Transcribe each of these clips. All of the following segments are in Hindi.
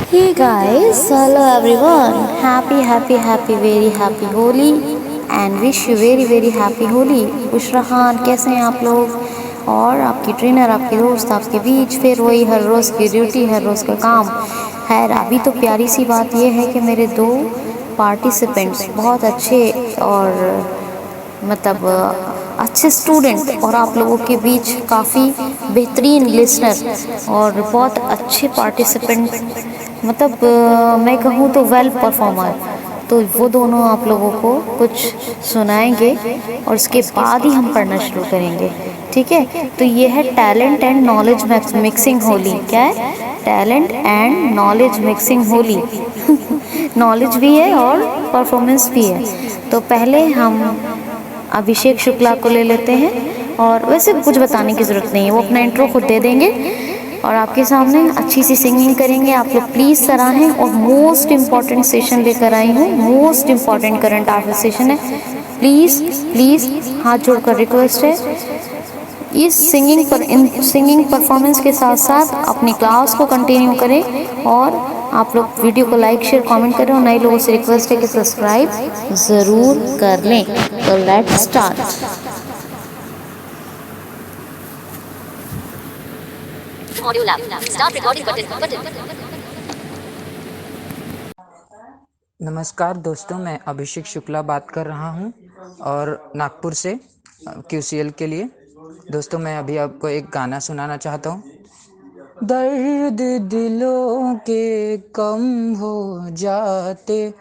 Hey guys, hello everyone. Happy, very happy Holi and wish you very happy Holi. Bushra Khan, कैसे हैं आप लोग? और आपकी ट्रेनर, आपकी दोस्त, आपके बीच फिर वही हर रोज़ की ड्यूटी, हर रोज़ का काम। खैर, अभी तो प्यारी सी बात यह है कि मेरे दो पार्टिसिपेंट्स बहुत अच्छे और मतलब अच्छे स्टूडेंट और आप लोगों के बीच काफ़ी बेहतरीन लिसनर और बहुत अच्छे पार्टिसिपेंट, मतलब मैं कहूँ तो वेल परफॉर्मर। तो वो दोनों आप लोगों को कुछ सुनाएंगे और उसके बाद ही हम पढ़ना शुरू करेंगे, ठीक है? तो ये है talent and knowledge mixing Holi. क्या है? Talent and knowledge mixing Holi. Knowledge भी है और परफॉर्मेंस भी है। तो पहले हम अभिषेक शुक्ला को ले लेते हैं और वैसे कुछ बताने की ज़रूरत नहीं है, वो अपना इंट्रो खुद दे देंगे और आपके सामने अच्छी सी सिंगिंग करेंगे। आप लोग प्लीज़ सराहें। और मोस्ट इम्पॉर्टेंट सेशन लेकर आई हूँ, most important current affair session है। प्लीज़ प्लीज़ हाथ जोड़कर रिक्वेस्ट है, इस सिंगिंग परफॉर्मेंस के साथ साथ अपनी क्लास को कंटिन्यू करें और आप लोग वीडियो को लाइक शेयर कमेंट करें और नए लोगों से रिक्वेस्ट है कि सब्सक्राइब ज़रूर कर लें। तो let's start. Audio lab start recording button. नमस्कार दोस्तों, मैं अभिषेक शुक्ला बात कर रहा हूं और नागपुर से QCL के लिए। दोस्तों, मैं अभी आपको एक गाना सुनाना चाहता हूं। दर्द दिलों के कम हो जाते,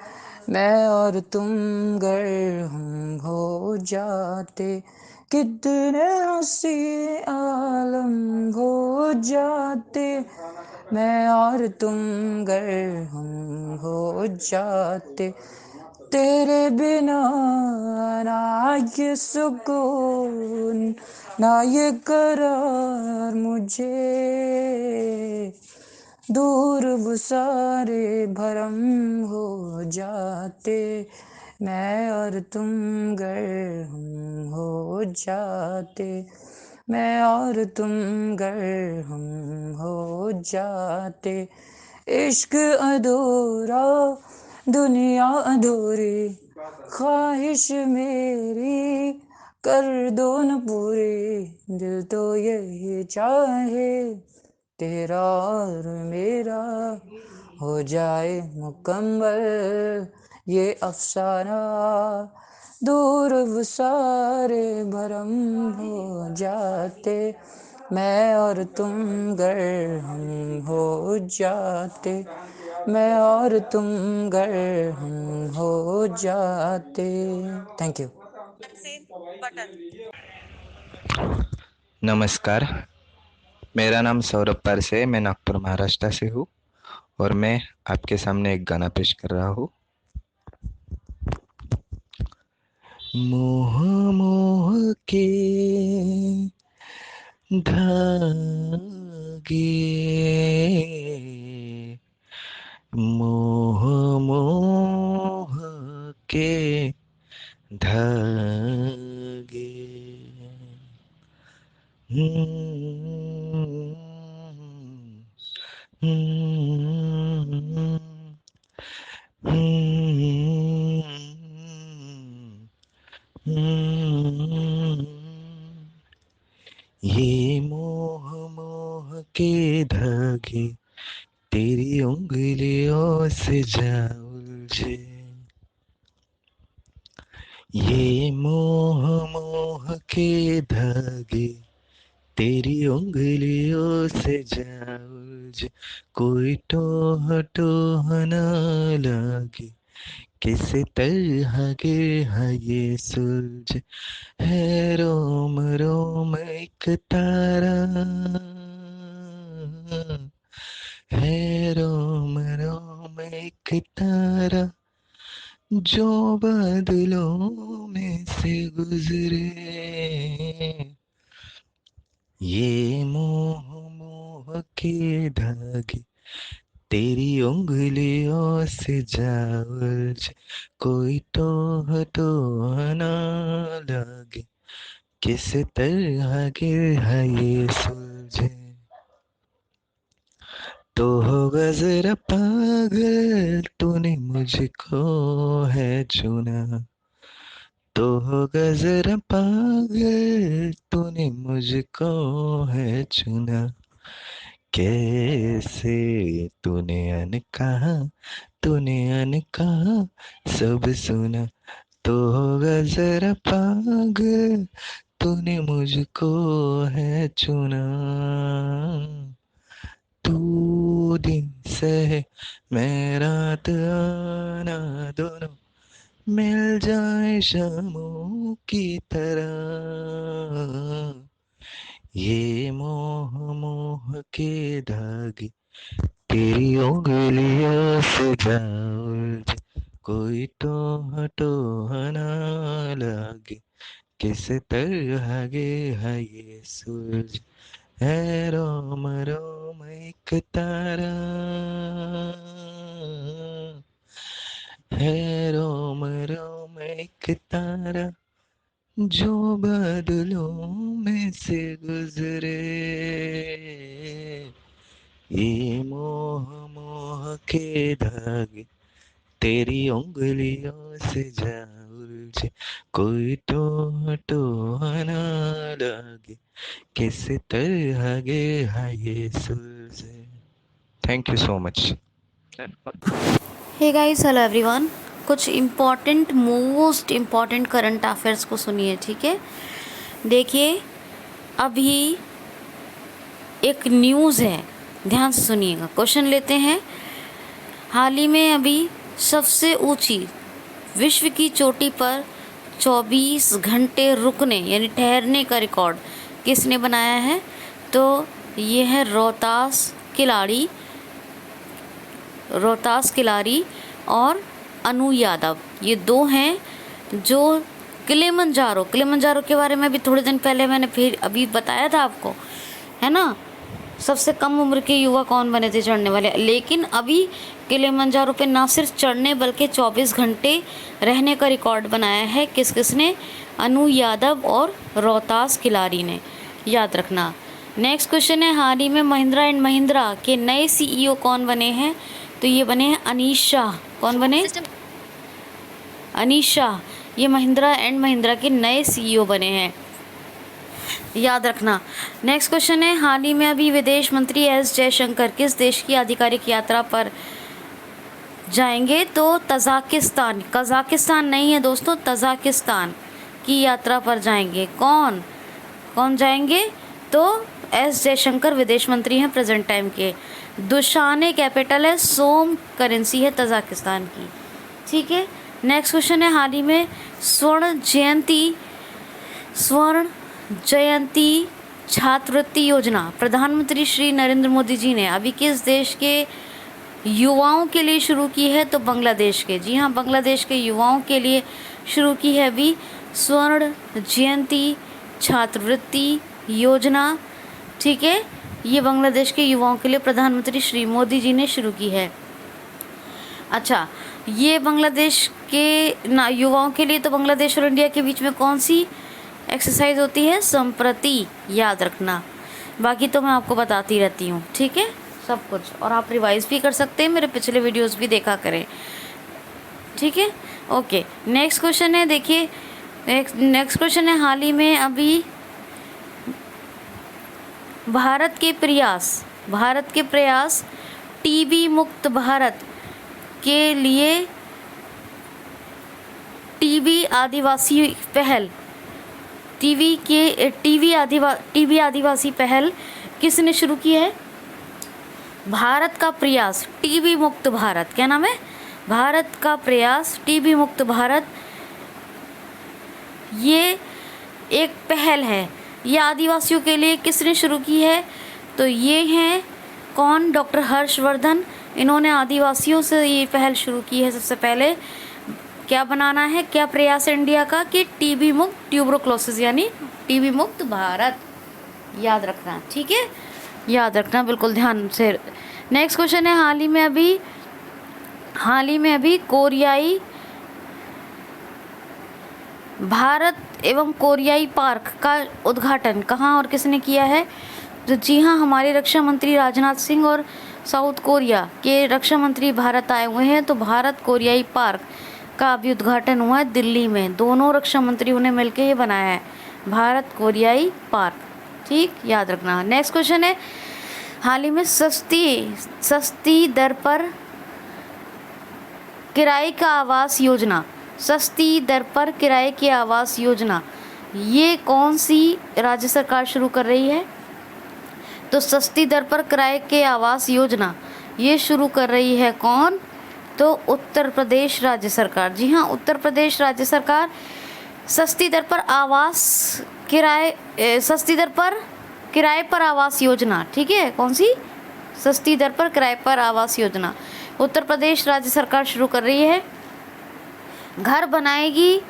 मैं और तुम गर हम हो जाते, कितने हंसी आलम हो जाते, मैं और तुम गर हम हो जाते, तेरे बिना ना ये सुकून ना ये करार मुझे, दूर वो सारे भरम हो जाते, मैं और तुम गर हम हो जाते, मैं और तुम गर हम हो जाते, इश्क अधूरा दुनिया अधूरी, ख्वाहिश मेरी कर दो न पूरी, दिल तो यही चाहे तेरा और मेरा हो जाए मुकम्मल ये अफसाना, दूर वो सारे भरम हो जाते, मैं और तुम गर हम हो जाते, मैं और तुम गर हम हो जाते। Thank you. नमस्कार, मेरा नाम सौरभ पारसे है। मैं नागपुर महाराष्ट्र से हूँ और मैं आपके सामने एक गाना पेश कर रहा हूँ। मोह मोह के धागे, मोह मोह के धागे, ये मोह मोह के धागे तेरी उंगलियों से जा उलझे, ये मोह मोह के धागे तेरी उंगलियों से जा उलझे, कोई टोह टोह न लगे, किस तरह गिर ये सुलझे, है रोम रोम एक तारा, है रोम रोम एक तारा, जो बादलों में से गुजरे, ये मोह मोह के धागे तेरी उंगलियों से जा उलझे, कोई टोह टोह न लगे, किस तरह गिर ये सुलझे, तो हो गजरा मुझको है चुना तो होगा जरा पागल, तूने मुझको है चुना। कैसे तूने अनकहा सब सुना तो होगा जरा पागल, तूने मुझको है चुना। तू दिन से है मैं रात, आना दोनों मिल जाए शामों की तरह। ये मोह मोह के धागे तेरी उंगलियों से जा उलझे, कोई टोह ना लगे, किस तरह गे है ये सुलझे। है रोम रोम एक तारा, है रोम रोम एक तारा जो बादलों में से गुजरे। ये मोह मोह के धागे तेरी उंगलियों से जा उलझे, कोई टोह ना लगे, किस तरह गे है ये सुलझे। Thank you so much. Hey guys, hello everyone. कुछ important, most important current affairs को सुनिए, ठीक है। देखिए, अभी एक न्यूज़ है, ध्यान से सुनिएगा। क्वेश्चन लेते हैं। हाल ही में अभी सबसे ऊंची विश्व की चोटी पर 24 घंटे रुकने यानी ठहरने का रिकॉर्ड किसने बनाया है? तो ये है रोहतास किलारी और अनु यादव। ये दो हैं जो किलिमंजारो के बारे में भी थोड़े दिन पहले मैंने फिर अभी बताया था आपको, है ना। सबसे कम उम्र के युवा कौन बने थे चढ़ने वाले, लेकिन अभी किलिमंजारो पे ना सिर्फ चढ़ने बल्कि 24 घंटे रहने का रिकॉर्ड बनाया है। किसने? अनु यादव और रोहतास किलारी ने, याद रखना। नेक्स्ट क्वेश्चन है, हाल ही में महिंद्रा एंड महिंद्रा के नए सीईओ कौन बने हैं? तो ये बने हैं अनीश शाह। कौन बने? अनीश शाह। ये महिंद्रा एंड महिंद्रा के नए सीईओ बने हैं, याद रखना। नेक्स्ट क्वेश्चन है, हाल ही में अभी विदेश मंत्री एस जयशंकर किस देश की आधिकारिक यात्रा पर जाएंगे? तो तजाकिस्तान। कजाकिस्तान नहीं है दोस्तों, तजाकिस्तान की यात्रा पर जाएंगे। कौन जाएंगे? तो एस जयशंकर विदेश मंत्री हैं प्रेजेंट टाइम के। दुशाने कैपिटल है, सोम करेंसी है तजाकिस्तान की, ठीक है। नेक्स्ट क्वेश्चन है, हाल ही में स्वर्ण जयंती छात्रवृत्ति योजना प्रधानमंत्री श्री नरेंद्र मोदी जी ने अभी किस देश के युवाओं के लिए शुरू की है? तो बांग्लादेश के। जी हाँ, बांग्लादेश के युवाओं के लिए शुरू की है अभी स्वर्ण जयंती छात्रवृत्ति योजना, ठीक है। ये बांग्लादेश के युवाओं के लिए प्रधानमंत्री श्री मोदी जी ने शुरू की है। अच्छा, ये बांग्लादेश के युवाओं के लिए, तो बांग्लादेश और इंडिया के बीच में कौन सी एक्सरसाइज होती है? संप्रति, याद रखना। बाकी तो मैं आपको बताती रहती हूँ, ठीक है, सब कुछ। और आप रिवाइज भी कर सकते हैं, मेरे पिछले वीडियोस भी देखा करें, ठीक है। ओके, नेक्स्ट क्वेश्चन है, देखिए नेक्स्ट क्वेश्चन है, हाल ही में अभी भारत के प्रयास टीबी मुक्त भारत के लिए टीबी आदिवासी पहल किसने शुरू की है? भारत का प्रयास टीबी मुक्त भारत, क्या नाम है? भारत का प्रयास टीबी मुक्त भारत। ये एक पहल है, ये आदिवासियों के लिए किसने शुरू की है? तो ये हैं कौन? डॉक्टर हर्षवर्धन। इन्होंने आदिवासियों से ये पहल शुरू की है। सबसे पहले क्या बनाना है, क्या प्रयास है इंडिया का कि टीबी मुक्त, ट्यूबरकुलोसिस यानी टीबी मुक्त भारत, याद रखना, ठीक है, याद रखना बिल्कुल ध्यान से। नेक्स्ट क्वेश्चन है, हाल ही में अभी कोरियाई भारत एवं कोरियाई पार्क का उद्घाटन कहाँ और किसने किया है? तो जी हाँ, हमारे रक्षा मंत्री राजनाथ सिंह और साउथ कोरिया के रक्षा मंत्री भारत आए हुए हैं, तो भारत कोरियाई पार्क का अभी उद्घाटन हुआ है दिल्ली में। दोनों रक्षा मंत्रियों ने मिलकर ये बनाया है भारत कोरियाई पार्क, ठीक, याद रखना। नेक्स्ट क्वेश्चन है, हाल ही में सस्ती दर पर किराए का आवास योजना, सस्ती दर पर किराए की आवास योजना, ये कौन सी राज्य सरकार शुरू कर रही है? तो सस्ती दर पर किराए के आवास योजना ये शुरू कर रही है कौन? तो उत्तर प्रदेश राज्य सरकार। जी हाँ, उत्तर प्रदेश राज्य सरकार सस्ती दर पर किराए पर आवास योजना, ठीक है, कौन सी? सस्ती दर पर किराए पर आवास योजना उत्तर प्रदेश राज्य सरकार शुरू कर रही है। घर बनाएगी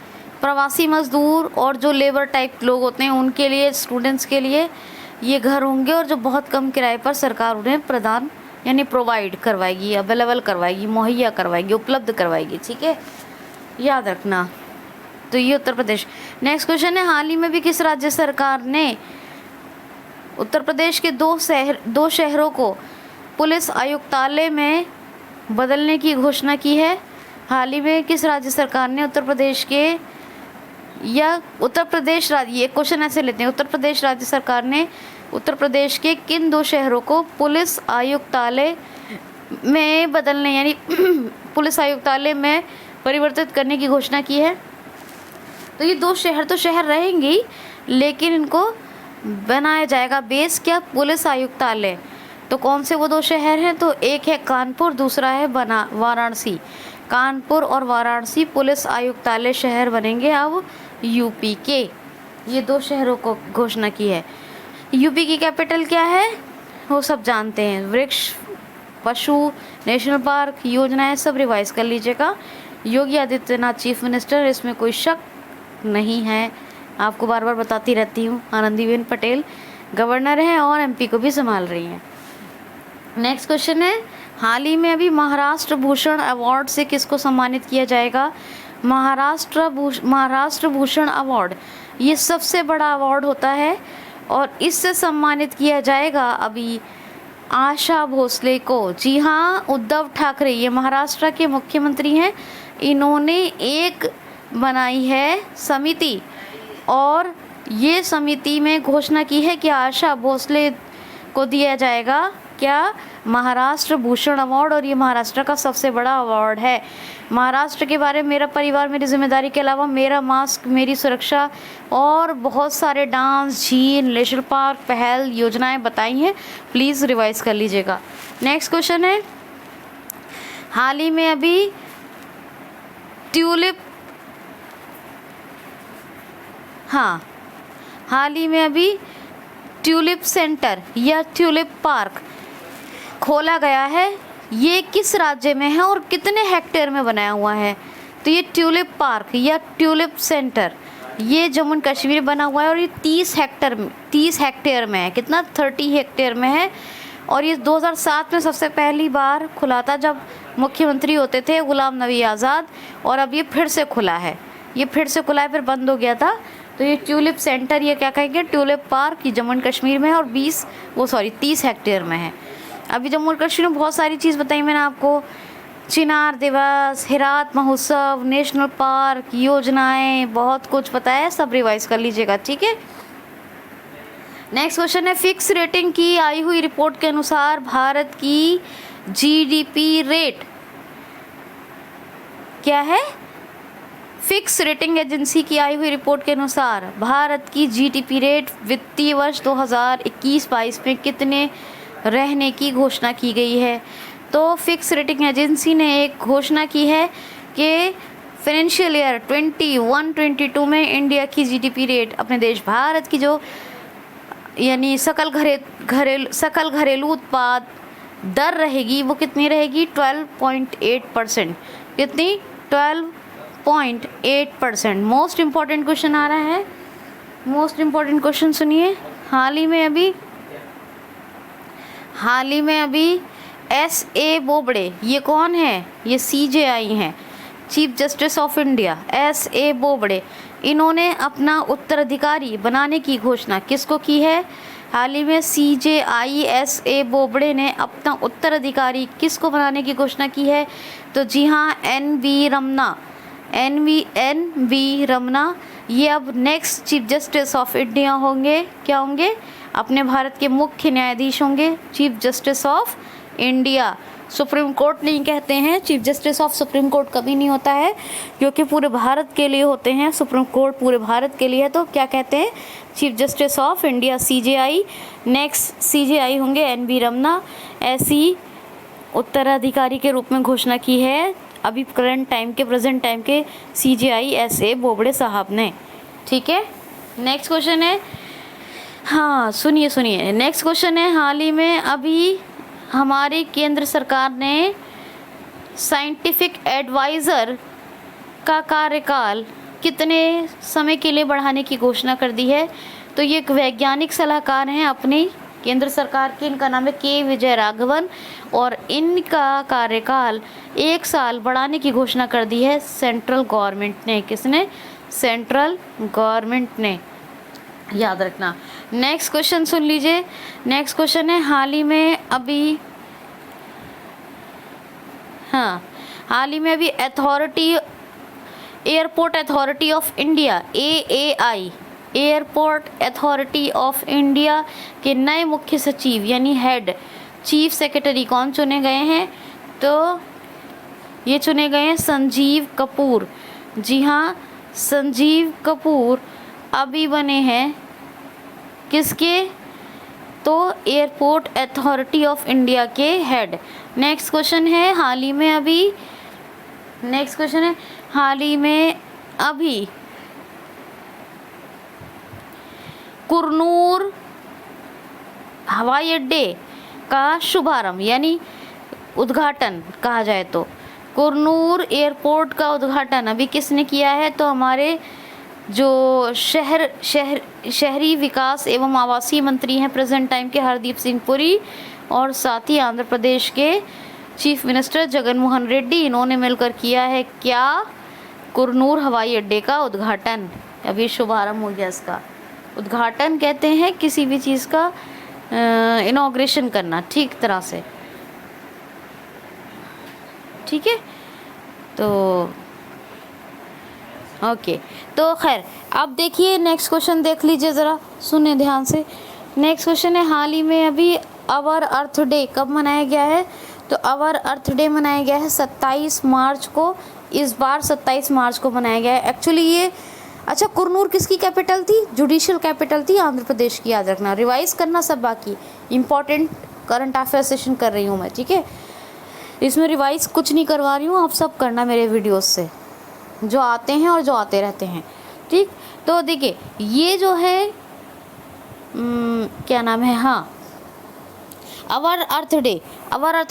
प्रवासी मजदूर और जो लेबर टाइप लोग होते हैं उनके लिए, स्टूडेंट्स के लिए ये घर होंगे, और जो बहुत कम किराए पर सरकार उन्हें प्रदान यानी प्रोवाइड करवाएगी, अवेलेबल करवाएगी, मुहैया करवाएगी, उपलब्ध करवाएगी, ठीक है, याद रखना। तो ये उत्तर प्रदेश। नेक्स्ट क्वेश्चन है, हाल ही में भी किस राज्य सरकार ने उत्तर प्रदेश के दो शहरों को पुलिस आयुक्तालय में बदलने की घोषणा की है? हाल ही में किस राज्य सरकार ने उत्तर प्रदेश ये क्वेश्चन ऐसे लेते हैं, उत्तर प्रदेश राज्य सरकार ने उत्तर प्रदेश के किन दो शहरों को पुलिस आयुक्तालय में बदलने यानी पुलिस आयुक्तालय में परिवर्तित करने की घोषणा की है? तो ये दो शहर तो शहर रहेंगी, लेकिन इनको बनाया जाएगा बेस क्या? पुलिस आयुक्तालय। तो कौन से वो दो शहर हैं? तो एक है कानपुर, दूसरा है वाराणसी। कानपुर और वाराणसी पुलिस आयुक्तालय शहर बनेंगे अब यूपी के। ये दो शहरों को घोषणा की है। यूपी की कैपिटल क्या है वो सब जानते हैं। वृक्ष, पशु, नेशनल पार्क, योजनाएं सब रिवाइज कर लीजिएगा। योगी आदित्यनाथ चीफ मिनिस्टर, इसमें कोई शक नहीं है, आपको बार बार बताती रहती हूँ। आनंदीबेन पटेल गवर्नर हैं और एमपी को भी संभाल रही हैं। नेक्स्ट क्वेश्चन है, हाल ही में अभी महाराष्ट्र भूषण अवार्ड से किसको सम्मानित किया जाएगा? महाराष्ट्र भूषण अवार्ड ये सबसे बड़ा अवार्ड होता है और इससे सम्मानित किया जाएगा अभी आशा भोसले को। जी हाँ, उद्धव ठाकरे ये महाराष्ट्र के मुख्यमंत्री हैं, इन्होंने एक बनाई है समिति और ये समिति में घोषणा की है कि आशा भोसले को दिया जाएगा क्या? महाराष्ट्र भूषण अवार्ड, और ये महाराष्ट्र का सबसे बड़ा अवार्ड है। महाराष्ट्र के बारे में मेरा परिवार मेरी जिम्मेदारी के अलावा मेरा मास्क मेरी सुरक्षा और बहुत सारे डांस, झील, नेशनल पार्क, पहल, योजनाएं बताई हैं, प्लीज़ रिवाइज कर लीजिएगा। नेक्स्ट क्वेश्चन है, हाल ही में अभी ट्यूलिप सेंटर या ट्यूलिप पार्क खोला गया है। ये किस राज्य में है और कितने हेक्टेयर में बनाया हुआ है? तो ये ट्यूलिप पार्क या ट्यूलिप सेंटर ये जम्मू एंड कश्मीर बना हुआ है और ये 30 हेक्टेयर में है। कितना? 30 हेक्टेयर में है। और ये 2007 में सबसे पहली बार खुला था जब मुख्यमंत्री होते थे गुलाम नबी आज़ाद, और अब ये फिर से खुला है। फिर बंद हो गया था। तो ये ट्यूलिप सेंटर ये क्या कहेंगे? ट्यूलिप पार्क, ये जम्मू एंड कश्मीर में है और 30 हेक्टेयर में है। अभी जम्मू एंड कश्मीर में बहुत सारी चीज़ बताई मैंने आपको, चिनार दिवस, हेरात महोत्सव, नेशनल पार्क, योजनाएं, बहुत कुछ बताया है, सब रिवाइज कर लीजिएगा, ठीक है। नेक्स्ट क्वेश्चन है, फिक्स रेटिंग की आई हुई रिपोर्ट के अनुसार भारत की जीडीपी रेट क्या है? फिक्स रेटिंग एजेंसी की आई हुई रिपोर्ट के अनुसार भारत की जीडीपी रेट वित्तीय वर्ष 2021-22 में कितने रहने की घोषणा की गई है? तो फिक्स रेटिंग एजेंसी ने एक घोषणा की है कि फाइनेंशियल ईयर 21-22 में इंडिया की जीडीपी रेट, अपने देश भारत की जो यानी सकल घरेलू उत्पाद दर रहेगी वो कितनी रहेगी? 12.8%। कितनी? 12.8%। मोस्ट इम्पॉर्टेंट क्वेश्चन आ रहा है, मोस्ट इम्पॉर्टेंट क्वेश्चन सुनिए। हाल ही में अभी S.A. बोबड़े, ये कौन है? ये CJI हैं, chief justice of India, S.A. Bobde. इन्होंने अपना उत्तराधिकारी बनाने की घोषणा किसको की है? हाल ही में CJISA बोबड़े ने अपना उत्तराधिकारी किसको बनाने की घोषणा की है? तो जी हाँ, NV रमना ये अब next chief justice of India होंगे। क्या होंगे? अपने भारत के मुख्य न्यायाधीश होंगे, chief justice of India. Supreme court नहीं कहते हैं, chief justice of supreme court कभी नहीं होता है, क्योंकि पूरे भारत के लिए होते हैं, सुप्रीम कोर्ट पूरे भारत के लिए है, तो क्या कहते हैं? Chief justice of India, CJI। Next CJI होंगे NV रमना। ऐसी उत्तराधिकारी के रूप में घोषणा की है अभी प्रेजेंट टाइम के CJISA बोबड़े साहब ने। ठीक है, नेक्स्ट क्वेश्चन है, हाँ सुनिए, नेक्स्ट क्वेश्चन है, हाल ही में अभी हमारी केंद्र सरकार ने साइंटिफिक एडवाइज़र का कार्यकाल कितने समय के लिए बढ़ाने की घोषणा कर दी है? तो ये एक वैज्ञानिक सलाहकार हैं अपनी केंद्र सरकार के, इनका नाम है K विजय राघवन, और इनका कार्यकाल 1 साल बढ़ाने की घोषणा कर दी है सेंट्रल गवर्नमेंट ने। किसने? सेंट्रल गवर्नमेंट ने, याद रखना। नेक्स्ट क्वेश्चन सुन लीजिए, नेक्स्ट क्वेश्चन है, हाल ही में अभी airport authority of India AAI, airport authority of India के नए मुख्य सचिव यानी हेड चीफ सेक्रेटरी कौन चुने गए हैं? तो ये चुने गए हैं संजीव कपूर। जी हाँ, संजीव कपूर अभी बने हैं किसके? तो एयरपोर्ट अथॉरिटी ऑफ इंडिया के हेड। नेक्स्ट क्वेश्चन है, हाल ही में अभी कुरनूल हवाई अड्डे का शुभारंभ यानी उद्घाटन कहा जाए तो कुरनूल एयरपोर्ट का उद्घाटन अभी किसने किया है? तो हमारे जो शहरी विकास एवं आवासीय मंत्री हैं प्रेजेंट टाइम के हरदीप सिंह पुरी, और साथ ही आंध्र प्रदेश के चीफ मिनिस्टर जगन मोहन रेड्डी, इन्होंने मिलकर किया है क्या? कुरनूल हवाई अड्डे का उद्घाटन। अभी शुभारंभ हो गया इसका। उद्घाटन कहते हैं किसी भी चीज़ का इनॉग्रेशन करना ठीक तरह से। ठीक है, तो ओके, तो खैर अब देखिए नेक्स्ट क्वेश्चन देख लीजिए ज़रा, सुने ध्यान से। नेक्स्ट क्वेश्चन है, हाल ही में अभी अवर अर्थ डे कब मनाया गया है? तो अवर अर्थ डे मनाया गया है 27 मार्च को। इस बार 27 मार्च को मनाया गया है। एक्चुअली ये अच्छा, कुरनूल किसकी कैपिटल थी? जुडिशियल कैपिटल थी आंध्र प्रदेश की, याद रखना। रिवाइज करना सब, बाकी इंपॉर्टेंट करंट अफेयर सेशन कर रही हूँ मैं, ठीक है? इसमें रिवाइज कुछ नहीं करवा रही हूँ, आप सब करना मेरे वीडियोस से जो आते हैं और जो आते रहते हैं। ठीक, तो देखिए ये जो है क्या नाम है, हाँ, अवर अर्थ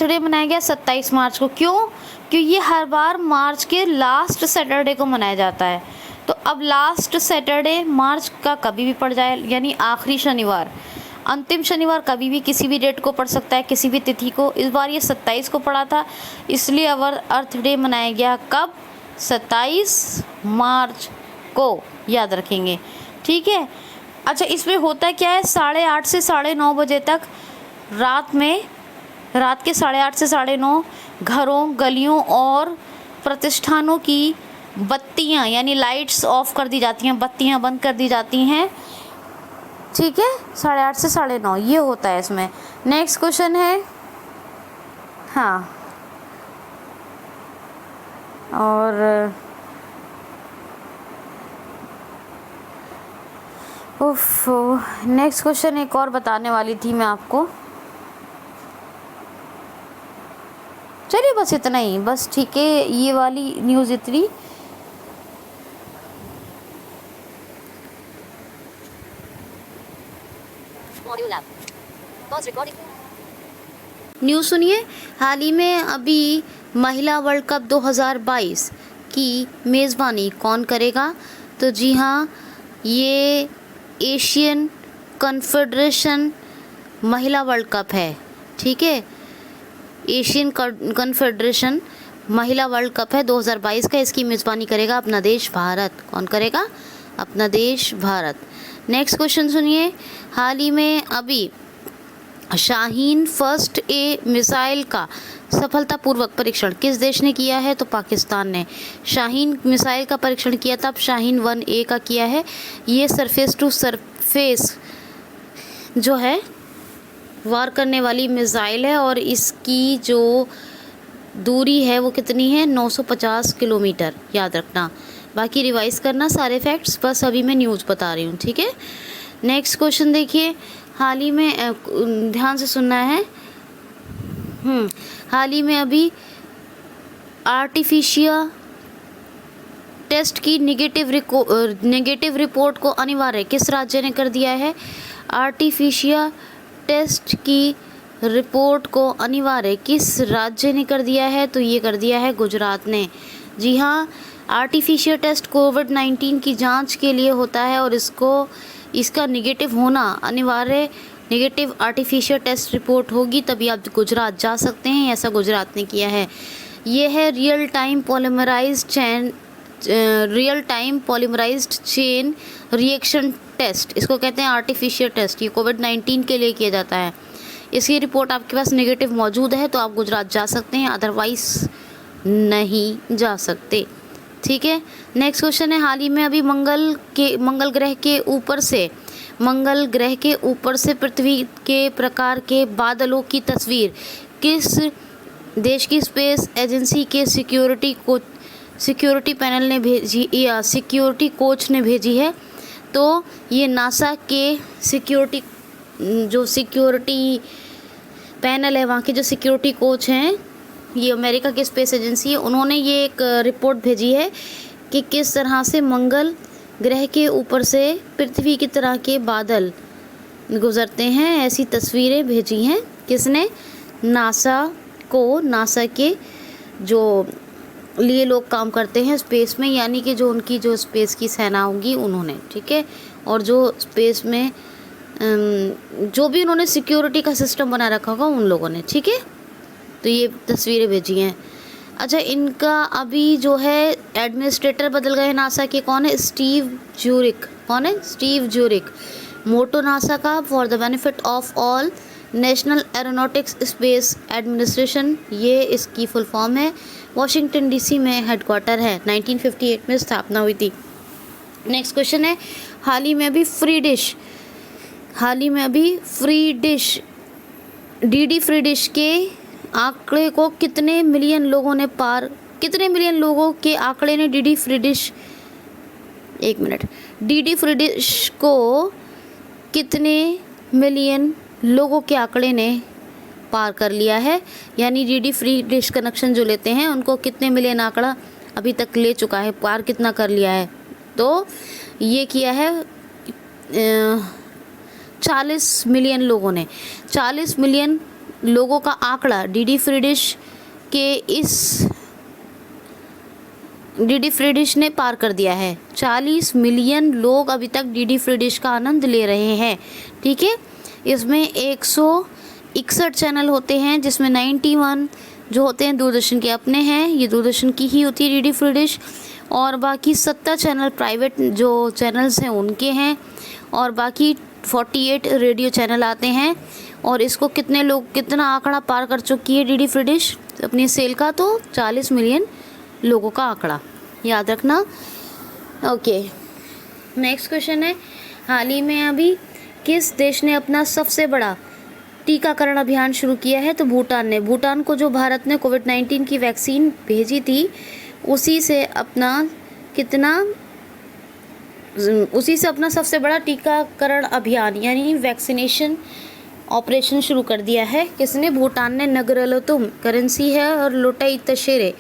डे मनाया गया 27 मार्च को। क्यों? क्योंकि ये हर बार मार्च के लास्ट सैटरडे को मनाया जाता है। तो अब लास्ट सैटरडे मार्च का कभी भी पड़ जाए, यानी आखिरी शनिवार, अंतिम शनिवार कभी भी किसी भी डेट को पड़ सकता है, किसी भी तिथि को। इस बार ये 27 को पड़ा था, इसलिए अवर अर्थ डे मनाया गया कब? 27 मार्च को, याद रखेंगे। ठीक है, अच्छा इसमें होता क्या है, 8:30 से 9:30 बजे तक रात के 8:30 से 9:30 घरों, गलियों और प्रतिष्ठानों की बत्तियां यानी लाइट्स ऑफ कर दी जाती हैं, बत्तियां बंद कर दी जाती हैं। ठीक है, 8:30 से 9:30 ये होता है इसमें। नेक्स्ट क्वेश्चन है, हाँ, और नेक्स्ट क्वेश्चन एक और बताने वाली थी मैं आपको, चलिए बस इतना ही, बस ठीक है, ये वाली न्यूज़ इतनी। न्यूज़ सुनिए, हाल ही में अभी महिला वर्ल्ड कप 2022 की मेज़बानी कौन करेगा? तो जी हाँ, ये एशियन कॉन्फेडरेशन महिला वर्ल्ड कप है। ठीक है, एशियन कॉन्फेडरेशन महिला वर्ल्ड कप है 2022 का, इसकी मेज़बानी करेगा अपना देश भारत। कौन करेगा? अपना देश भारत। नेक्स्ट क्वेश्चन सुनिए, हाल ही में अभी शाहीन फर्स्ट ए मिसाइल का सफलतापूर्वक परीक्षण किस देश ने किया है? तो पाकिस्तान ने शाहीन मिसाइल का परीक्षण किया था, अब शाहीन 1A का किया है। ये सरफेस टू सरफेस जो है वार करने वाली मिसाइल है और इसकी जो दूरी है वो कितनी है? 950 किलोमीटर, याद रखना। बाकी रिवाइज करना सारे फैक्ट्स, बस अभी मैं न्यूज़ बता रही हूँ, ठीक है। नेक्स्ट क्वेश्चन देखिए, हाल ही में ध्यान से सुनना है। हाल ही में अभी आर्टिफिशियल टेस्ट की नेगेटिव रिपोर्ट को अनिवार्य किस राज्य ने कर दिया है? आर्टिफिशियल टेस्ट की रिपोर्ट को अनिवार्य किस राज्य ने कर दिया है? तो ये कर दिया है गुजरात ने। जी हाँ, आर्टिफिशियल टेस्ट कोविड-19 की जांच के लिए होता है और इसका निगेटिव होना अनिवार्य, नेगेटिव आर्टिफिशियल टेस्ट रिपोर्ट होगी तभी आप गुजरात जा सकते हैं। ऐसा गुजरात ने किया है। ये है real time polymerised chain reaction test, इसको कहते हैं आर्टिफिशियल टेस्ट। ये कोविड-19 के लिए किया जाता है। इसकी रिपोर्ट आपके पास नेगेटिव मौजूद है तो आप गुजरात जा सकते हैं, अदरवाइज नहीं जा सकते, ठीक है। नेक्स्ट क्वेश्चन है, हाल ही में अभी मंगल ग्रह के ऊपर से पृथ्वी के प्रकार के बादलों की तस्वीर किस देश की स्पेस एजेंसी के सिक्योरिटी पैनल ने भेजी या सिक्योरिटी कोच ने भेजी है? तो ये नासा के सिक्योरिटी पैनल है, वहाँ के जो सिक्योरिटी कोच हैं, ये अमेरिका की स्पेस एजेंसी है, उन्होंने ये एक रिपोर्ट भेजी है कि किस तरह से मंगल ग्रह के ऊपर से पृथ्वी की तरह के बादल गुजरते हैं। ऐसी तस्वीरें भेजी हैं किसने? नासा के जो लिए लोग काम करते हैं स्पेस में, यानी कि जो उनकी जो स्पेस की सेना होगी उन्होंने, ठीक है। और जो स्पेस में जो भी उन्होंने सिक्योरिटी का सिस्टम बना रखा होगा उन लोगों ने, ठीक है। तो ये तस्वीरें भेजी हैं। अच्छा, इनका अभी जो है एडमिनिस्ट्रेटर बदल गए नासा के, कौन है? Steve Jurczyk. मोटो नासा का for the benefit of all National Aeronautics Space Administration, ये इसकी फुल फॉर्म है। वॉशिंगटन डीसी में हेडक्वार्टर है, 1958 में स्थापना हुई थी। नेक्स्ट क्वेश्चन है, हाल ही में अभी डीडी फ्री डिश के आंकड़े को कितने मिलियन लोगों के आंकड़े ने डीडी फ्री डिश को कितने मिलियन लोगों के आंकड़े ने पार कर लिया है? यानी डीडी फ्री डिश कनेक्शन जो लेते हैं उनको कितने मिलियन आंकड़ा अभी तक ले चुका है, पार कितना कर लिया है? तो ये किया है 40 मिलियन लोगों ने। 40 मिलियन लोगों का आंकड़ा डीडी फ्री डिश ने पार कर दिया है। 40 मिलियन लोग अभी तक डीडी फ्री डिश का आनंद ले रहे हैं, ठीक है। इसमें 161 चैनल होते हैं, जिसमें 91 जो होते हैं दूरदर्शन के अपने हैं, ये दूरदर्शन की ही होती है डीडी फ्री डिश, और बाकी 70 चैनल प्राइवेट जो चैनल्स हैं उनके हैं, और बाकी 48 रेडियो चैनल आते हैं। और इसको कितना आंकड़ा पार कर चुकी है डीडी फ्री डिश अपनी सेल का? तो 40 मिलियन लोगों का आंकड़ा, याद रखना। ओके, नेक्स्ट क्वेश्चन है, हाल ही में अभी किस देश ने अपना सबसे बड़ा टीकाकरण अभियान शुरू किया है? तो भूटान ने। भूटान को जो भारत ने कोविड-19 की वैक्सीन भेजी थी उसी से अपना सबसे बड़ा टीकाकरण अभियान यानी वैक्सीनेशन ऑपरेशन शुरू कर दिया है। किसने? भूटान ने। नगरलोतुम करेंसी है और लोटाई तशेरे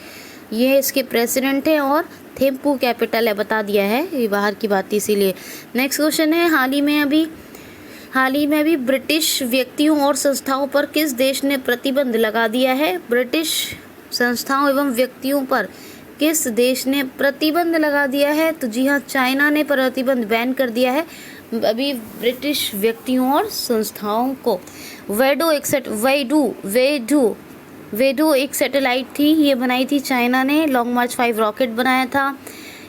ये इसके प्रेसिडेंट हैं, और थेम्पू कैपिटल है, बता दिया है, ये बाहर की बात थी इसीलिए। नेक्स्ट क्वेश्चन है, हाल ही में अभी ब्रिटिश व्यक्तियों और संस्थाओं पर किस देश ने प्रतिबंध लगा दिया है? ब्रिटिश संस्थाओं एवं व्यक्तियों पर किस देश ने प्रतिबंध लगा दिया है? तो जी हाँ, चाइना ने प्रतिबंध बैन कर दिया है अभी ब्रिटिश व्यक्तियों और संस्थाओं को। वेडू एक सैटेलाइट थी, ये बनाई थी चाइना ने। लॉन्ग मार्च 5 रॉकेट बनाया था,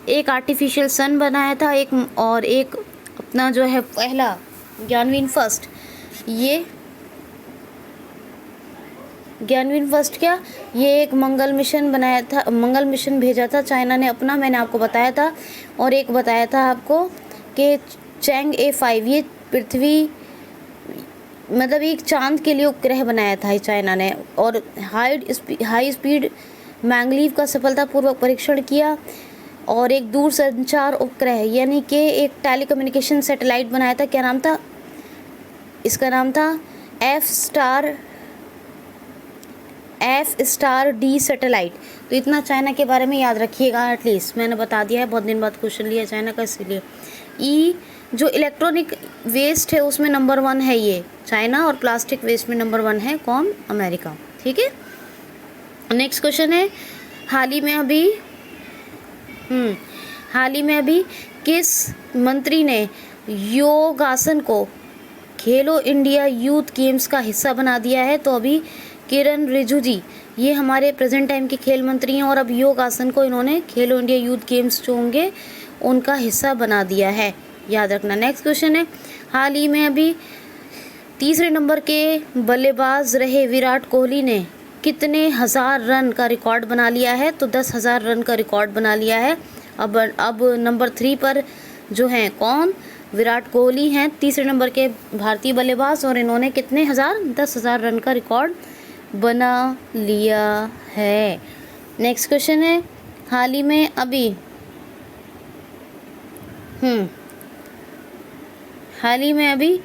एक आर्टिफिशियल सन बनाया था, एक अपना जो है पहला ज्ञानवीन फर्स्ट, ये ज्ञानवीन फर्स्ट क्या, ये एक मंगल मिशन बनाया था, मंगल मिशन भेजा था चाइना ने अपना, मैंने आपको बताया था। और एक बताया था आपको कि चैंग-ए 5, ये पृथ्वी मतलब एक चांद के लिए उपग्रह बनाया था ये चाइना ने। और हाई स्पीड मैंगलीव का सफलतापूर्वक परीक्षण किया। और एक दूरसंचार उपग्रह यानी कि एक टेलीकम्युनिकेशन सैटेलाइट बनाया था, क्या नाम था इसका, नाम था F*D सैटेलाइट। तो इतना चाइना के बारे में याद रखिएगा एटलीस्ट, मैंने बता दिया है, बहुत दिन बाद क्वेश्चन लिया चाइना का इसीलिए। जो इलेक्ट्रॉनिक वेस्ट है उसमें नंबर 1 है ये चाइना, और प्लास्टिक वेस्ट में नंबर 1 है कौन, अमेरिका। ठीक है, नेक्स्ट क्वेश्चन है, हाल ही में अभी किस मंत्री ने योगासन को खेलो इंडिया यूथ गेम्स का हिस्सा बना दिया है? तो अभी किरण रिजिजू जी, ये हमारे प्रेजेंट टाइम के खेल मंत्री हैं, और अब योगासन को इन्होंने खेलो इंडिया यूथ गेम्स जो होंगे उनका हिस्सा बना दिया है, याद रखना। नेक्स्ट क्वेश्चन है, हाल ही में अभी तीसरे नंबर के बल्लेबाज रहे विराट कोहली ने कितने हज़ार रन का रिकॉर्ड बना लिया है? तो 10,000 रन का रिकॉर्ड बना लिया है। अब नंबर 3 पर जो हैं कौन, विराट कोहली हैं तीसरे नंबर के भारतीय बल्लेबाज, और इन्होंने कितने 10,000 रन का रिकॉर्ड बना लिया है। नेक्स्ट क्वेश्चन है, हाल ही में अभी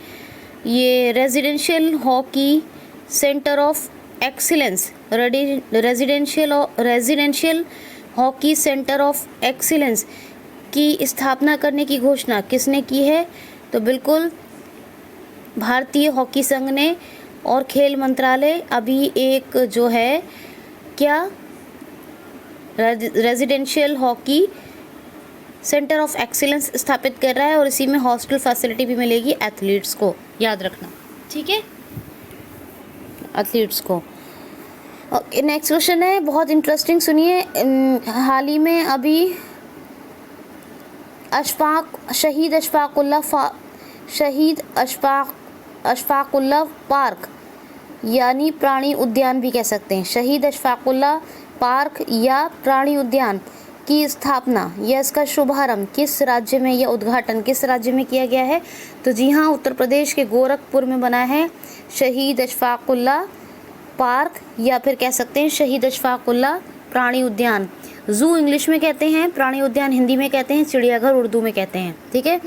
ये residential hockey centre of excellence, residential hockey centre of excellence की स्थापना करने की घोषणा किसने की है? तो बिल्कुल भारतीय हॉकी संघ ने, और खेल मंत्रालय अभी एक जो है क्या residential hockey centre of excellence स्थापित कर रहा है, और इसी में हॉस्टल फैसिलिटी भी मिलेगी एथलीट्स को, याद रखना। ठीक है, एथलीट्स को। नेक्स्ट क्वेश्चन है, बहुत इंटरेस्टिंग, सुनिए। हाल ही में अभी शहीद अशफाकुल्लाह पार्क यानी प्राणी उद्यान भी कह सकते हैं, शहीद अशफाकुल्लाह पार्क या प्राणी उद्यान की स्थापना या इसका शुभारंभ किस राज्य में या उद्घाटन किस राज्य में किया गया है? तो जी हाँ, उत्तर प्रदेश के गोरखपुर में बना है शहीद अशफाकुल्लाह पार्क, या फिर कह सकते हैं शहीद अशफाकुल्लाह प्राणी उद्यान। जू इंग्लिश में कहते हैं, प्राणी उद्यान हिंदी में कहते हैं, चिड़ियाघर उर्दू में कहते हैं। ठीक है,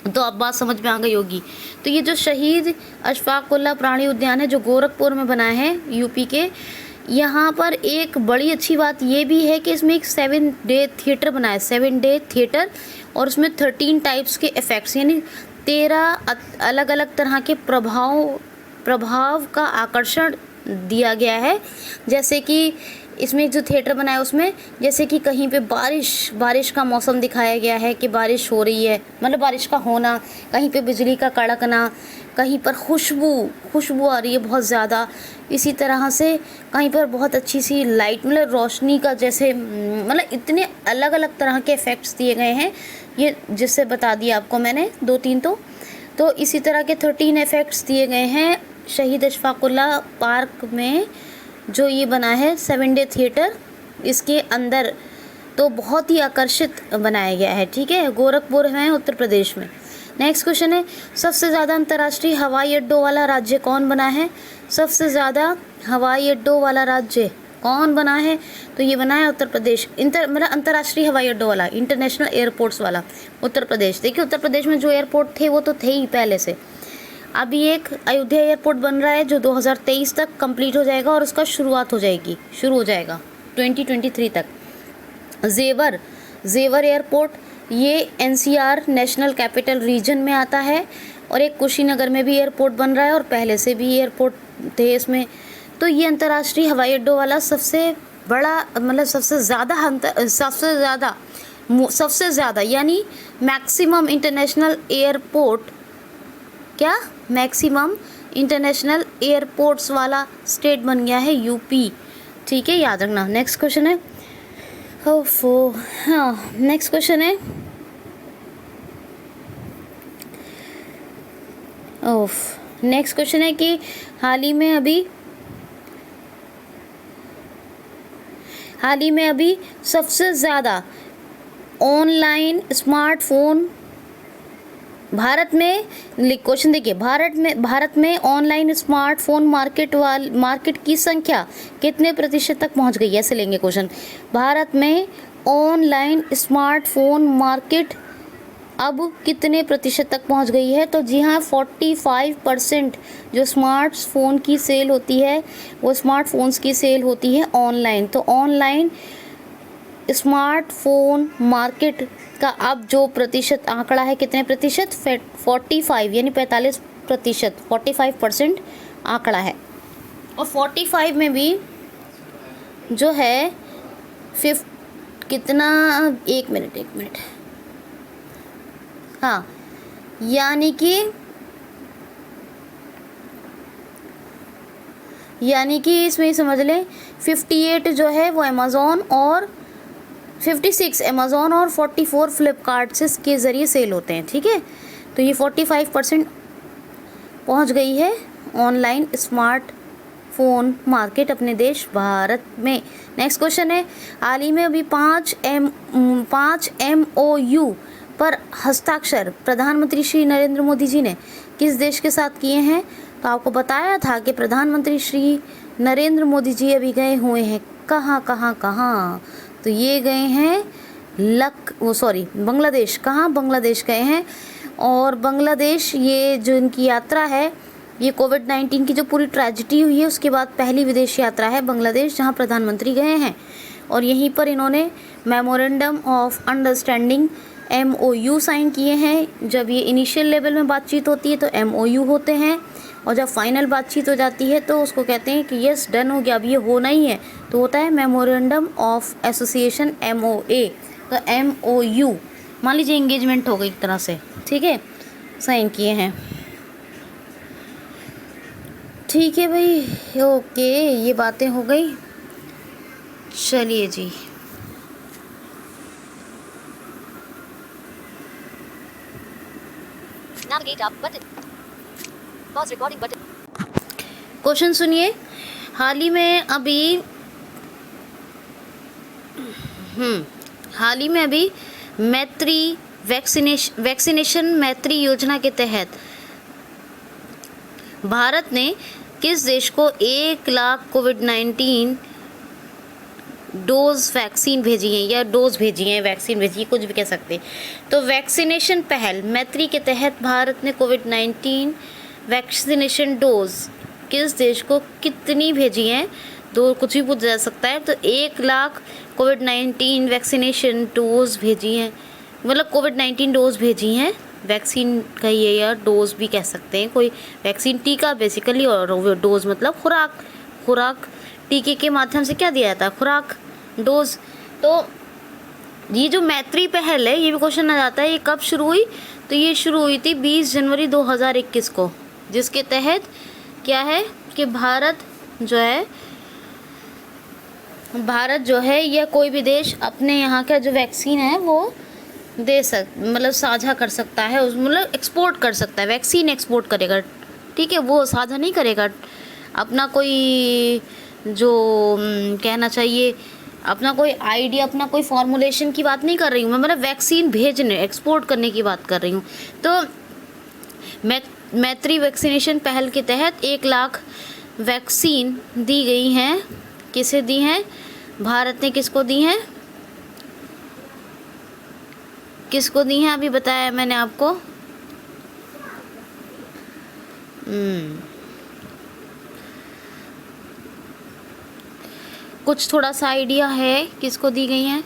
तो अब बात समझ में आ गई होगी। तो ये जो शहीद अशफाकुल्लाह प्राणी उद्यान है जो गोरखपुर में बना है यूपी के, यहाँ पर एक बड़ी अच्छी बात ये भी है कि इसमें एक 7-डे थिएटर बना है, 7-डे थिएटर, और उसमें 13 टाइप्स के इफ़ेक्ट्स यानी 13 अलग अलग तरह के प्रभाव का आकर्षण दिया गया है। जैसे कि इसमें जो थिएटर बनाया उसमें जैसे कि कहीं पे बारिश का मौसम दिखाया गया है कि बारिश हो रही है, मतलब बारिश का होना, कहीं पे बिजली का कड़कना, कहीं पर खुशबू आ रही है बहुत ज़्यादा, इसी तरह से कहीं पर बहुत अच्छी सी लाइट मतलब रोशनी का जैसे, मतलब इतने अलग अलग तरह के इफ़ेक्ट्स दिए गए हैं, ये जिससे बता दिया आपको मैंने 2-3 तो इसी तरह के 13 इफ़ेक्ट्स दिए गए हैं शहीद अशफाकुल्लाह पार्क में जो ये बना है 7-डे थिएटर, इसके अंदर तो बहुत ही आकर्षित बनाया गया है। ठीक है, गोरखपुर है उत्तर प्रदेश में। नेक्स्ट क्वेश्चन है, सबसे ज़्यादा अंतर्राष्ट्रीय हवाई अड्डों वाला राज्य कौन बना है? सबसे ज़्यादा हवाई अड्डों वाला राज्य कौन बना है? तो ये बना है उत्तर प्रदेश। मतलब अंतर्राष्ट्रीय हवाई अड्डों वाला, इंटरनेशनल एयरपोर्ट्स वाला उत्तर प्रदेश। देखिए उत्तर प्रदेश में जो एयरपोर्ट थे वो तो थे ही पहले से। अभी एक अयोध्या एयरपोर्ट बन रहा है जो 2023 तक कंप्लीट हो जाएगा और उसका शुरू हो जाएगा 2023 तक। जेवर एयरपोर्ट ये NCR नेशनल कैपिटल रीजन में आता है, और एक कुशीनगर में भी एयरपोर्ट बन रहा है और पहले से भी एयरपोर्ट थे इसमें। तो ये अंतर्राष्ट्रीय हवाई अड्डों वाला सबसे बड़ा मतलब सबसे ज़्यादा यानी मैक्सिमम इंटरनेशनल एयरपोर्ट्स वाला स्टेट बन गया है यूपी। ठीक है, याद रखना। नेक्स्ट क्वेश्चन है, नेक्स्ट क्वेश्चन है, ओफ। नेक्स्ट क्वेश्चन है कि हाल ही में अभी सबसे ज़्यादा ऑनलाइन स्मार्टफोन भारत में, क्वेश्चन देखिए, भारत में ऑनलाइन स्मार्टफोन मार्केट की संख्या कितने प्रतिशत तक पहुंच गई है, ऐसे लेंगे क्वेश्चन। भारत में ऑनलाइन स्मार्टफोन मार्केट अब कितने प्रतिशत तक पहुंच गई है? तो जी हाँ, 45% जो स्मार्टफोन की सेल होती है वो स्मार्टफोन्स की सेल होती है ऑनलाइन। तो ऑनलाइन स्मार्टफोन मार्केट का अब जो प्रतिशत आंकड़ा है, कितने प्रतिशत? 45 यानी 45%, 45% आंकड़ा है। और 45 में भी जो है कितना, एक मिनट, हाँ, यानी कि इसमें समझ लें 58 जो है वो अमेज़ॉन और 56 अमेज़ॉन और 44 फ्लिपकार्ट से के ज़रिए सेल होते हैं, ठीक है। तो ये 45% पहुंच गई है ऑनलाइन स्मार्टफोन मार्केट अपने देश भारत में। नेक्स्ट क्वेश्चन है, हाल ही में अभी 5 MOU पर हस्ताक्षर प्रधानमंत्री श्री नरेंद्र मोदी जी ने किस देश के साथ किए हैं? तो आपको बताया था कि प्रधानमंत्री श्री नरेंद्र मोदी जी अभी गए हुए हैं कहाँ? तो ये गए हैं बांग्लादेश। कहाँ? बांग्लादेश गए हैं। और बांग्लादेश, ये जो इनकी यात्रा है, ये कोविड-19 की जो पूरी ट्रेजेडी हुई है उसके बाद पहली विदेश यात्रा है बांग्लादेश, जहाँ प्रधानमंत्री गए हैं। और यहीं पर इन्होंने memorandum of understanding MOU sign किए हैं। जब ये इनिशियल लेवल में बातचीत होती है तो MOU होते हैं, और जब फाइनल बातचीत हो जाती है तो उसको कहते हैं कि यस डन हो गया, अब ये होना ही है, तो होता है मेमोरेंडम ऑफ एसोसिएशन MOA। तो MOU मान लीजिए एंगेजमेंट हो गई एक तरह से, ठीक है, साइन किए हैं। ठीक है भाई, ओके, ये बातें हो गई। चलिए जी, क्वेश्चन सुनिए। हाल ही में अभी मैत्री वैक्सीनेशन मैत्री योजना के तहत भारत ने किस देश को 1 लाख कोविड-19 डोज वैक्सीन भेजी है, या डोज भेजी है, वैक्सीन भेजी है, कुछ भी कह सकते हैं। तो वैक्सीनेशन पहल मैत्री के तहत भारत ने कोविड-19 वैक्सीनेशन डोज किस देश को कितनी भेजी हैं? दो, कुछ भी पूछा जा सकता है। तो 1 लाख कोविड-19 वैक्सीनेशन डोज भेजी हैं, मतलब कोविड-19 डोज भेजी हैं, वैक्सीन कहिए या डोज भी कह सकते हैं, कोई वैक्सीन टीका बेसिकली, और डोज मतलब खुराक टीके के माध्यम से क्या दिया जाता है? खुराक, डोज। तो ये जो मैत्री पहल है, ये भी क्वेश्चन आ जाता है, ये कब शुरू हुई? तो ये शुरू हुई थी 20 जनवरी 2021 को, जिसके तहत क्या है कि भारत जो है या कोई भी देश अपने यहाँ का जो वैक्सीन है वो मतलब साझा कर सकता है, मतलब एक्सपोर्ट कर सकता है, वैक्सीन एक्सपोर्ट करेगा, ठीक है, वो साझा नहीं करेगा अपना कोई, जो कहना चाहिए, अपना कोई आइडिया, अपना कोई फॉर्मुलेशन की बात नहीं कर रही हूँ मैं, मतलब वैक्सीन भेजने, एक्सपोर्ट करने की बात कर रही हूँ। तो मैत्री वैक्सीनेशन पहल के तहत 1 लाख वैक्सीन दी गई हैं। किसे दी हैं? भारत ने किसको दी हैं? किसको दी हैं अभी बताया मैंने आपको। कुछ थोड़ा सा आइडिया है किसको दी गई हैं?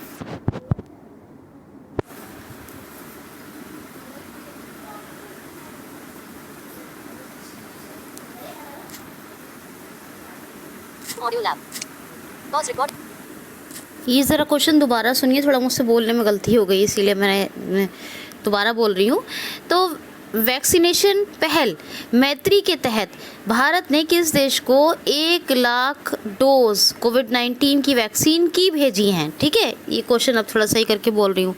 Audio lab pause record. ये ज़रा क्वेश्चन दोबारा सुनिए, थोड़ा मुझसे बोलने में गलती हो गई इसीलिए मैं दोबारा बोल रही हूँ। तो वैक्सीनेशन पहल मैत्री के तहत भारत ने किस देश को 1 लाख डोज कोविड-19 की वैक्सीन की भेजी हैं? ठीक है, ये क्वेश्चन अब थोड़ा सही करके बोल रही हूँ।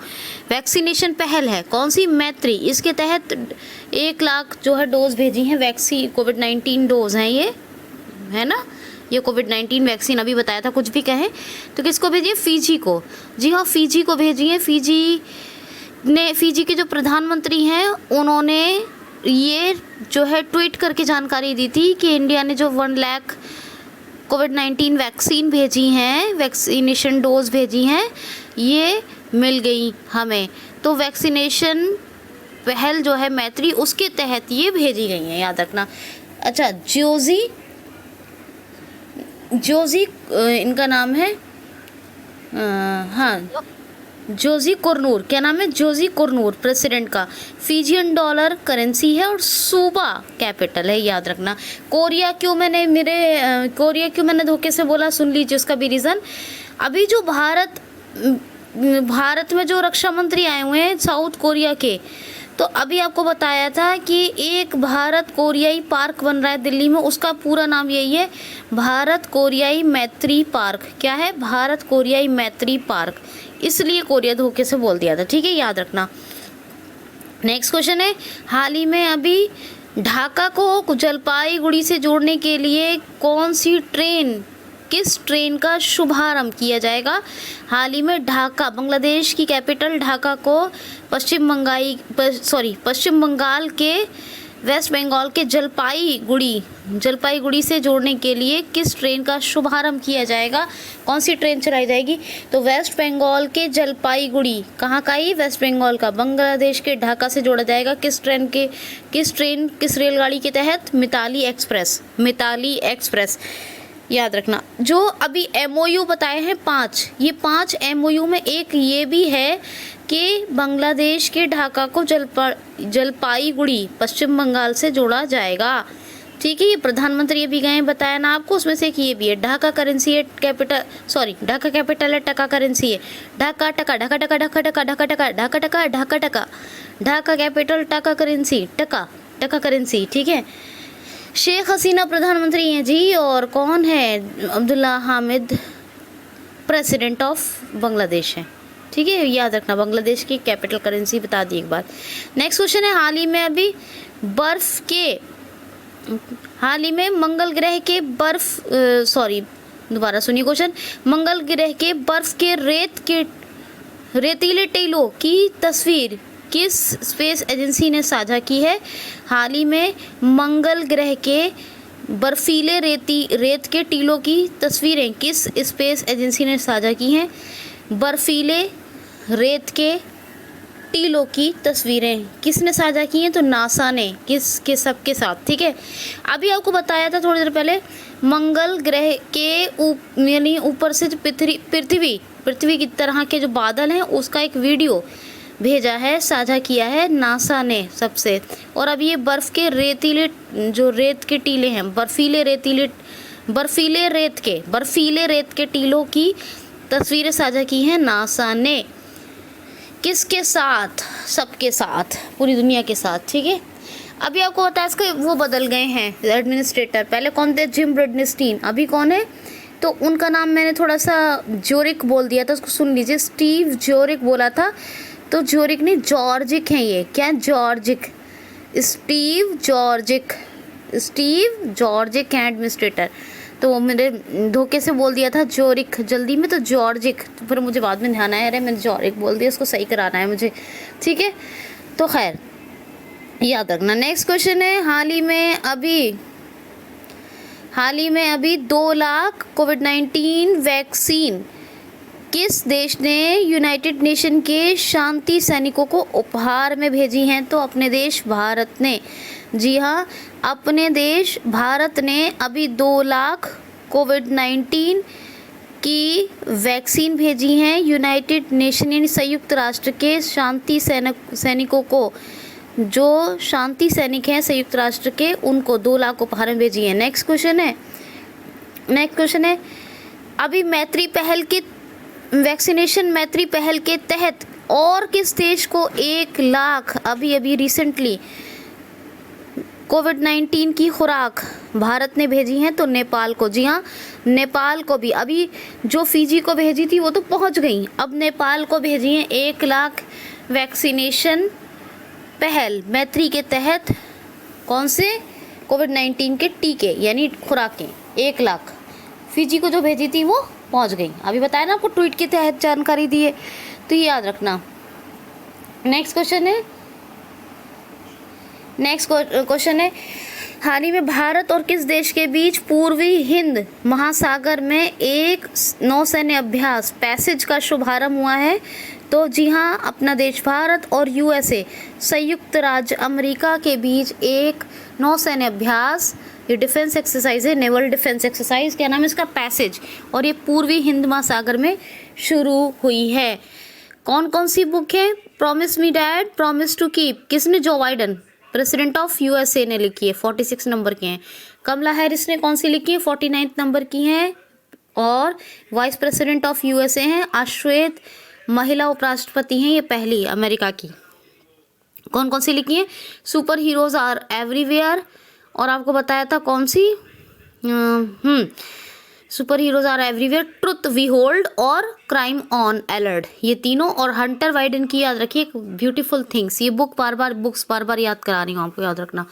वैक्सीनेशन पहल है कौन सी? मैत्री। इसके तहत 1 लाख जो है डोज भेजी हैं वैक्सीन, कोविड-19 डोज हैं ये, है ना। ये कोविड-19 वैक्सीन अभी बताया था, कुछ भी कहें। तो किसको भेजिए? फिजी को। जी हाँ, फिजी को भेजी है। फिजी के जो प्रधानमंत्री हैं उन्होंने ये जो है ट्वीट करके जानकारी दी थी कि इंडिया ने जो 1 लाख कोविड-19 वैक्सीन भेजी हैं, वैक्सीनेशन डोज भेजी हैं, ये मिल गई हमें। तो वैक्सीनेशन पहल जो है मैत्री, उसके तहत ये भेजी गई हैं, याद रखना। अच्छा, जोजी इनका नाम है, हाँ, जोजी कोरनूर। क्या नाम है? जोजी कोरनूर, प्रेसिडेंट का। फिजियन डॉलर करेंसी है और सूबा कैपिटल है, याद रखना। कोरिया क्यों मैंने धोखे से बोला, सुन लीजिए उसका भी रीज़न। अभी जो भारत में जो रक्षा मंत्री आए हुए हैं साउथ कोरिया के, तो अभी आपको बताया था कि एक भारत कोरियाई पार्क बन रहा है दिल्ली में, उसका पूरा नाम यही है, भारत कोरियाई मैत्री पार्क। क्या है? भारत कोरियाई मैत्री पार्क। इसलिए कोरिया धोखे से बोल दिया था, ठीक है, याद रखना। नेक्स्ट क्वेश्चन है, हाल ही में अभी ढाका को जलपाईगुड़ी से जोड़ने के लिए कौन सी ट्रेन, किस ट्रेन का शुभारंभ किया जाएगा? हाल ही में ढाका, बांग्लादेश की कैपिटल ढाका को पश्चिम बंगाल के वेस्ट बंगाल के जलपाईगुड़ी से जोड़ने के लिए किस ट्रेन का शुभारंभ किया जाएगा? कौन सी ट्रेन चलाई जाएगी? तो वेस्ट बंगाल के जलपाईगुड़ी, कहाँ का? ही वेस्ट बंगाल का, बांग्लादेश के ढाका से जोड़ा जाएगा। किस रेलगाड़ी के तहत? मिताली एक्सप्रेस, याद रखना। जो अभी MOU बताए हैं 5, ये 5 MOU में एक ये भी है कि बांग्लादेश के ढाका को जलपाईगुड़ी पश्चिम बंगाल से जोड़ा जाएगा, ठीक है। ये प्रधानमंत्री अभी गए बताया ना आपको, उसमें से एक ये भी है। ढाका करेंसी है कैपिटल, ढाका कैपिटल है, टका करेंसी है। ढाका टका कैपिटल, टका करेंसी, टका करेंसी, ठीक है। शेख हसीना प्रधानमंत्री हैं जी, और कौन है? अब्दुल्ला हामिद प्रेसिडेंट ऑफ बांग्लादेश है, ठीक है, याद रखना। बांग्लादेश की कैपिटल करेंसी बता दी एक बार। नेक्स्ट क्वेश्चन है, हाल ही में मंगल ग्रह के मंगल ग्रह के बर्फ के रेतीले टीलों की तस्वीर किस स्पेस एजेंसी ने साझा की है? हाल ही में मंगल ग्रह के बर्फीले रेत के टीलों की तस्वीरें किस स्पेस एजेंसी ने साझा की हैं? बर्फीले रेत के टीलों की तस्वीरें किसने साझा की हैं? तो नासा ने, किसके सबके साथ, ठीक है। अभी आपको बताया था थोड़ी देर पहले, मंगल ग्रह के यानी ऊपर से पृथ्वी की तरह के जो बादल हैं उसका एक वीडियो भेजा है, साझा किया है नासा ने सबसे। और अब ये बर्फ़ के रेत के टीले हैं, बर्फीले रेत के टीलों की तस्वीरें साझा की हैं नासा ने। किसके साथ? सबके साथ, पूरी दुनिया के साथ, ठीक है। अभी आपको बताया इसके वो बदल गए हैं एडमिनिस्ट्रेटर। पहले कौन थे? जिम ब्रिडनिस्टीन। अभी कौन है? तो उनका नाम मैंने थोड़ा सा जोरिक बोल दिया था, उसको सुन लीजिए। स्टीव जोरिक बोला था, तो जोरिक नहीं, जॉर्जिक हैं ये। क्या? जॉर्जिक, स्टीव जॉर्जिक हैं एडमिनिस्ट्रेटर। तो मैंने धोखे से बोल दिया था जोरिक जल्दी में, तो जॉर्जिक, तो फिर मुझे बाद में ध्यान आया, अरे मैंने जॉरिक बोल दिया, इसको सही कराना है मुझे, ठीक है। तो खैर याद रखना। नेक्स्ट क्वेश्चन है, हाल ही में अभी 2 लाख कोविड-19 वैक्सीन किस देश ने यूनाइटेड नेशन के शांति सैनिकों को उपहार में भेजी हैं? तो अपने देश भारत ने। जी हाँ, अपने देश भारत ने अभी 2 लाख कोविड-19 की वैक्सीन भेजी हैं यूनाइटेड नेशन यानी संयुक्त राष्ट्र के शांति सैनिकों को। जो शांति सैनिक हैं संयुक्त राष्ट्र के, उनको 2 लाख उपहार में भेजी है। नेक्स्ट क्वेश्चन है, अभी वैक्सीनेशन मैत्री पहल के तहत और किस देश को 1 लाख, अभी रिसेंटली कोविड-19 की खुराक भारत ने भेजी है तो नेपाल को, जी हाँ नेपाल को भी। अभी जो फिजी को भेजी थी वो तो पहुंच गई, अब नेपाल को भेजी है 1 लाख वैक्सीनेशन पहल मैत्री के तहत। कौन से? कोविड-19 के टीके यानी खुराकें 1 लाख। फिजी को जो भेजी थी वो पहुंच गई, अभी बताया ना आपको, ट्वीट के तहत जानकारी दी है, तो ये याद रखना। नेक्स्ट क्वेश्चन है हाल ही में भारत और किस देश के बीच पूर्वी हिंद महासागर में एक नौसैन्य अभ्यास पैसेज का शुभारंभ हुआ है? तो जी हाँ, अपना देश भारत और यूएसए संयुक्त राज्य अमेरिका के बीच एक नौसैन्य अभ्यास, ये डिफेंस एक्सरसाइज है, नेवल डिफेंस एक्सरसाइज, क्या नाम है इसका? पैसेज, और ये पूर्वी हिंद महासागर में शुरू हुई है। कौन कौन सी बुक है? Promise me dad promise to keep, किसने? Joe Biden president of USA ने लिखी है, 46 नंबर के हैं। कमला हैरिस ने कौन सी लिखी है? 49 नंबर की हैं। और वाइस प्रेसिडेंट ऑफ यूएसए हैं अश्वेत, महिला उपराष्ट्रपति हैं, ये पहली अमेरिका की। कौन कौन सी लिखी है? सुपर हीरोज आर एवरीवेयर, और आपको बताया था कौन सी? Super heroes are everywhere, truth we hold और क्राइम ऑन अलर्ट, ये तीनों। और हंटर वाइडन की याद रखिए, ब्यूटीफुल थिंग्स, ये बुक्स बार बार याद करा रही हूँ आपको, याद रखना।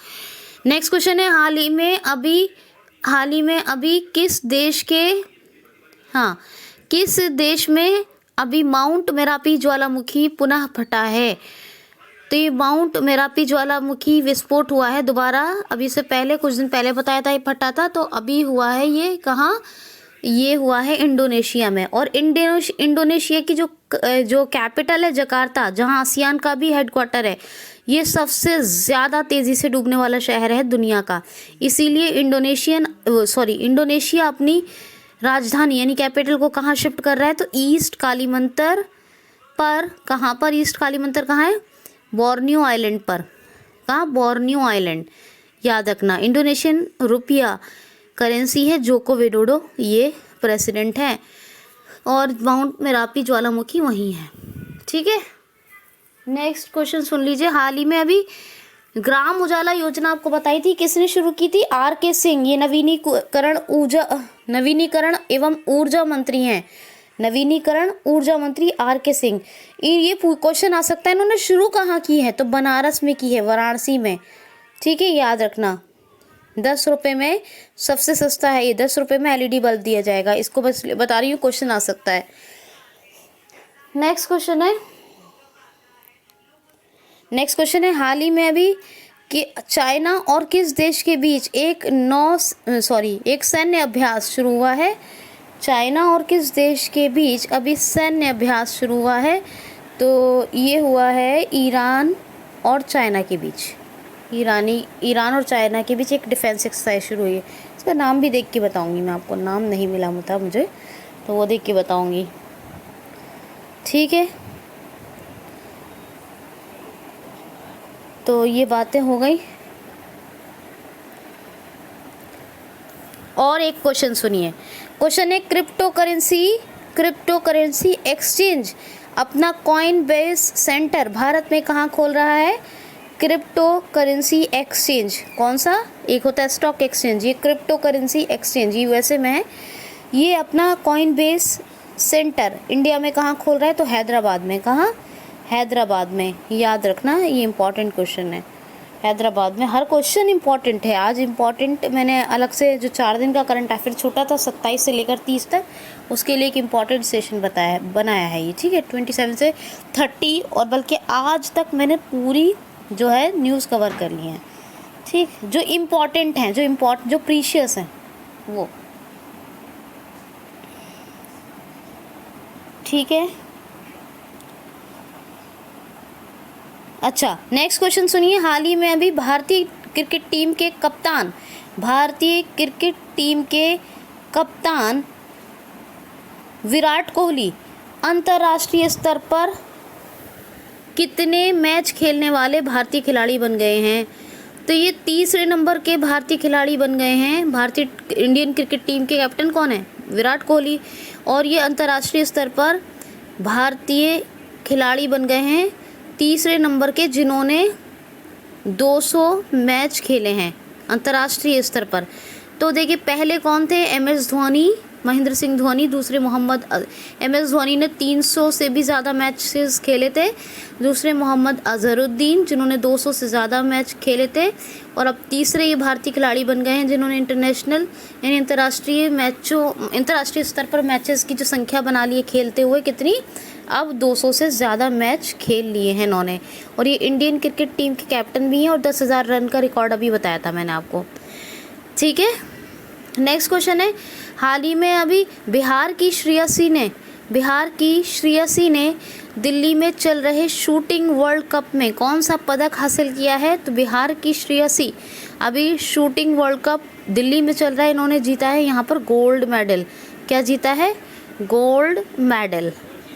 नेक्स्ट क्वेश्चन है हाल ही में अभी किस देश में अभी माउंट मेरापी ज्वालामुखी पुनः फटा है? तो ये माउंट मेरापी ज्वालामुखी विस्फोट हुआ है दोबारा, अभी से पहले कुछ दिन पहले बताया था ये फटा था, तो अभी हुआ है ये कहाँ? ये हुआ है इंडोनेशिया में। और इंडोनेशिया की जो कैपिटल है जकार्ता, जहाँ आसियान का भी हेडक्वार्टर है, ये सबसे ज़्यादा तेज़ी से डूबने वाला शहर है दुनिया का। इसीलिए इंडोनेशिया अपनी राजधानी यानी कैपिटल को कहाँ शिफ्ट कर रहा है? तो ईस्ट कालीमंतर पर। कहाँ पर ईस्ट कालीमंतर कहाँ है? बोर्नियो आइलैंड पर। कहाँ? बोर्नियो आइलैंड, याद रखना। इंडोनेशियन रुपया करेंसी है, जोको विडोडो ये प्रेसिडेंट है, और माउंट मेरापी ज्वालामुखी वहीं है, ठीक है। नेक्स्ट क्वेश्चन सुन लीजिए। हाल ही में अभी ग्राम उजाला योजना आपको बताई थी, किसने शुरू की थी? आर.के. सिंह, ये नवीनीकरण एवं ऊर्जा मंत्री हैं। नवीनीकरण ऊर्जा मंत्री आर.के. सिंह। ये क्वेश्चन आ सकता है इन्होंने शुरू कहाँ की है? तो बनारस में की है, वाराणसी में, ठीक है, याद रखना। 10 रुपये में सबसे सस्ता है ये, 10 रुपये में LED बल्ब दिया जाएगा, इसको बस बता रही हूँ, क्वेश्चन आ सकता है। नेक्स्ट क्वेश्चन है हाल ही में अभी कि चाइना और किस देश के बीच एक सैन्य अभ्यास शुरू हुआ है? चाइना और किस देश के बीच अभी सैन्य अभ्यास शुरू हुआ है? तो ये हुआ है ईरान और चाइना के बीच। ईरान और चाइना के बीच एक डिफेंस एक्सरसाइज शुरू हुई है। इसका नाम भी देख के बताऊंगी मैं आपको, नाम नहीं मिला मुझे, तो वो देख के बताऊंगी, ठीक है। तो ये बातें हो गई। और एक क्वेश्चन सुनिए। क्वेश्चन है क्रिप्टो करेंसी एक्सचेंज अपना कॉइन बेस सेंटर भारत में कहाँ खोल रहा है? क्रिप्टो करेंसी एक्सचेंज, कौन सा? एक होता है स्टॉक एक्सचेंज, ये क्रिप्टो करेंसी एक्सचेंज यूएसए में है। ये अपना कॉइन बेस सेंटर इंडिया में कहाँ खोल रहा है? तो हैदराबाद में। कहाँ? हैदराबाद में, याद रखना, ये इम्पॉर्टेंट क्वेश्चन है। हैदराबाद में, हर क्वेश्चन इम्पॉर्टेंट है। आज इम्पॉर्टेंट मैंने अलग से जो 4 दिन का करंट अफेयर छोटा था 27 से लेकर 30 तक, उसके लिए एक इम्पॉर्टेंट सेशन बनाया है ये, ठीक है। 27 से 30, और बल्कि आज तक मैंने पूरी जो है न्यूज़ कवर कर ली है, ठीक। जो इम्पॉर्टेंट हैं, जो प्रीशियस हैं वो, ठीक है। अच्छा, नेक्स्ट क्वेश्चन सुनिए। हाल ही में अभी भारतीय क्रिकेट टीम के कप्तान विराट कोहली अंतर्राष्ट्रीय स्तर पर कितने मैच खेलने वाले भारतीय खिलाड़ी बन गए हैं? तो ये 3रे नंबर के भारतीय खिलाड़ी बन गए हैं। इंडियन क्रिकेट टीम के कैप्टन कौन है? विराट कोहली। और ये अंतर्राष्ट्रीय स्तर पर भारतीय खिलाड़ी बन गए हैं 3रे नंबर के, जिन्होंने 200 मैच खेले हैं अंतर्राष्ट्रीय स्तर पर। तो देखिए पहले कौन थे, MS धोनी, महेंद्र सिंह धोनी। दूसरे MS धोनी ने 300 से भी ज़्यादा मैचेस खेले थे। दूसरे मोहम्मद अजहरुद्दीन जिन्होंने 200 से ज़्यादा मैच खेले थे। और अब तीसरे ये भारतीय खिलाड़ी बन गए हैं जिन्होंने इंटरनेशनल यानी अंतर्राष्ट्रीय स्तर पर मैचेस की जो संख्या बना ली है खेलते हुए, कितनी, अब 200 से ज़्यादा मैच खेल लिए हैं इन्होंने। और ये इंडियन क्रिकेट टीम के कैप्टन भी हैं और 10,000 रन का रिकॉर्ड अभी बताया था मैंने आपको। ठीक है, नेक्स्ट क्वेश्चन है, हाल ही में अभी बिहार की श्रेयसी ने दिल्ली में चल रहे शूटिंग वर्ल्ड कप में कौन सा पदक हासिल किया है। तो बिहार की श्रेयसी अभी शूटिंग वर्ल्ड कप दिल्ली में चल रहा है, इन्होंने जीता है यहाँ पर गोल्ड मेडल। क्या जीता है, गोल्ड मेडल।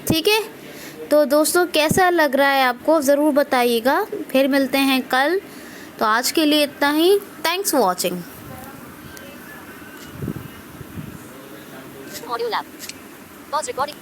ठीक है, तो दोस्तों कैसा लग रहा है आपको ज़रूर बताइएगा। फिर मिलते हैं कल, तो आज के लिए इतना ही। Thanks for watching. Audio Lab. Pause recording.